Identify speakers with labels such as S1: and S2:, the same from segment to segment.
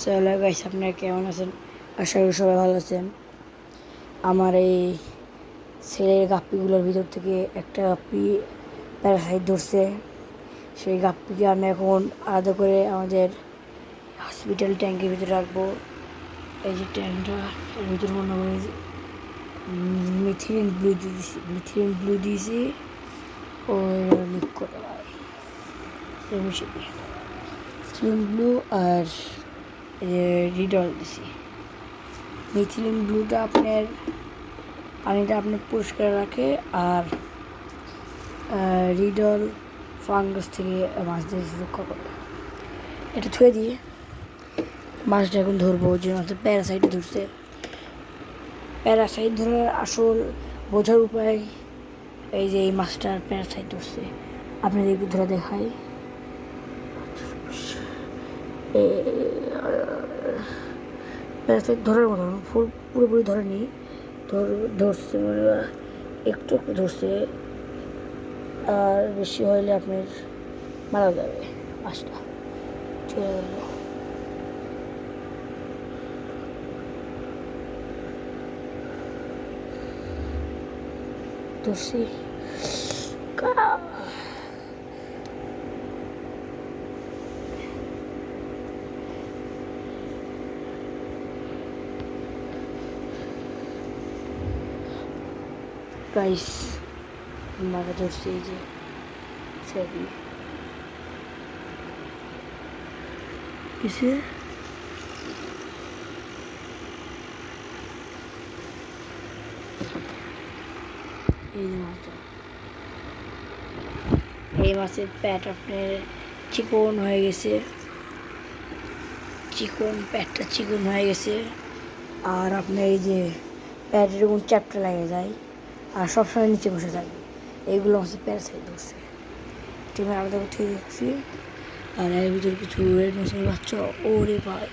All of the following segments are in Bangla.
S1: চলো গাইস, আপনারা কেমন আছেন? আশা করি সবাই ভালো আছেন। আমার এই ছেলের গাপ্পিগুলোর ভিতর থেকে একটা গাপ্পি প্যারাসাইট ধরছে। সেই গাপ্পিকে আমি এখন আলাদা করে আমাদের হসপিটাল ট্যাঙ্কের ভিতরে রাখবো। এই যে ট্যাঙ্কটা, এর ভিতরে মনে করি মিথিলিন ব্লু দিয়েছি ও লিক করে ভাই মিথিলিন ব্লু আর রিডল দিছি। মিথিলিন ব্লুটা আপনার পানিটা আপনার পরিষ্কার রাখে, আর রিডল ফাঙ্গাস থেকে মাছদের রক্ষা করে। এটা থুয়ে দিয়ে মাছটা এখন ধরবো, যে মাছটা প্যারাসাইট ধরছে। প্যারাসাইট ধরার আসল বোঝার উপায় এই যে এই মাছটার প্যারাসাইট ধরছে। আপনাদের একটু ধরে দেখাই। প্যারাসাইট ধরার মতো পুরোপুরি ধরেনি, ধরছে মানে একটু একটু ধরছে, আর বেশি হইলে আপনার মারা যাবে। মাছটা চলে গেল। ধরছি গাইস, মারা ধরছে এই যে ছবি কিসে এই যে মাছটা, এই মাছের প্যাট আপনার চিকন হয়ে গেছে, প্যাটটা চিকন হয়ে গেছে। আর আপনার এই যে প্যাটের এরকম চ্যাপটা লেগে যায়, আর সবসময় নিচে বসে থাকে। এইগুলো হচ্ছে প্যারাসাইট ধরছে। টিমে আলাদা করতে দেখছি। আর এর ভিতরে কিছু রেড মাছের বাচ্চা, ওরে ভাই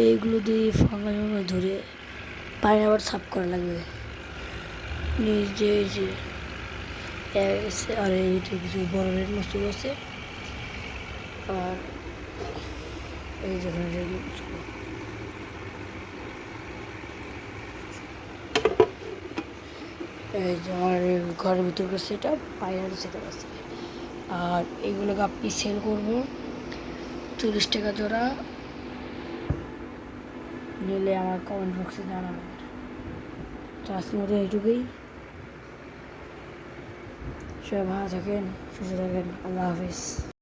S1: এইগুলো দিয়ে ফাঙ্গাস ধরে পানি আবার সাফ করা লাগবে নিজে যে। আর এই ভিতরে কিছু বড় রেড মাছ আছে, আর এই যে এই যে আমার ঘরের ভিতরকার সেট আপ, বাইরের সেট আপ আছে। আর এইগুলোকে আপনি সেল করবো 40 টাকা জোড়া। নিলে আমার কমেন্ট বক্সে জানাবেন। তো আজকের মতো এইটুকুই। সবাই ভালো থাকেন, সুস্থ থাকেন। আল্লাহ হাফিজ।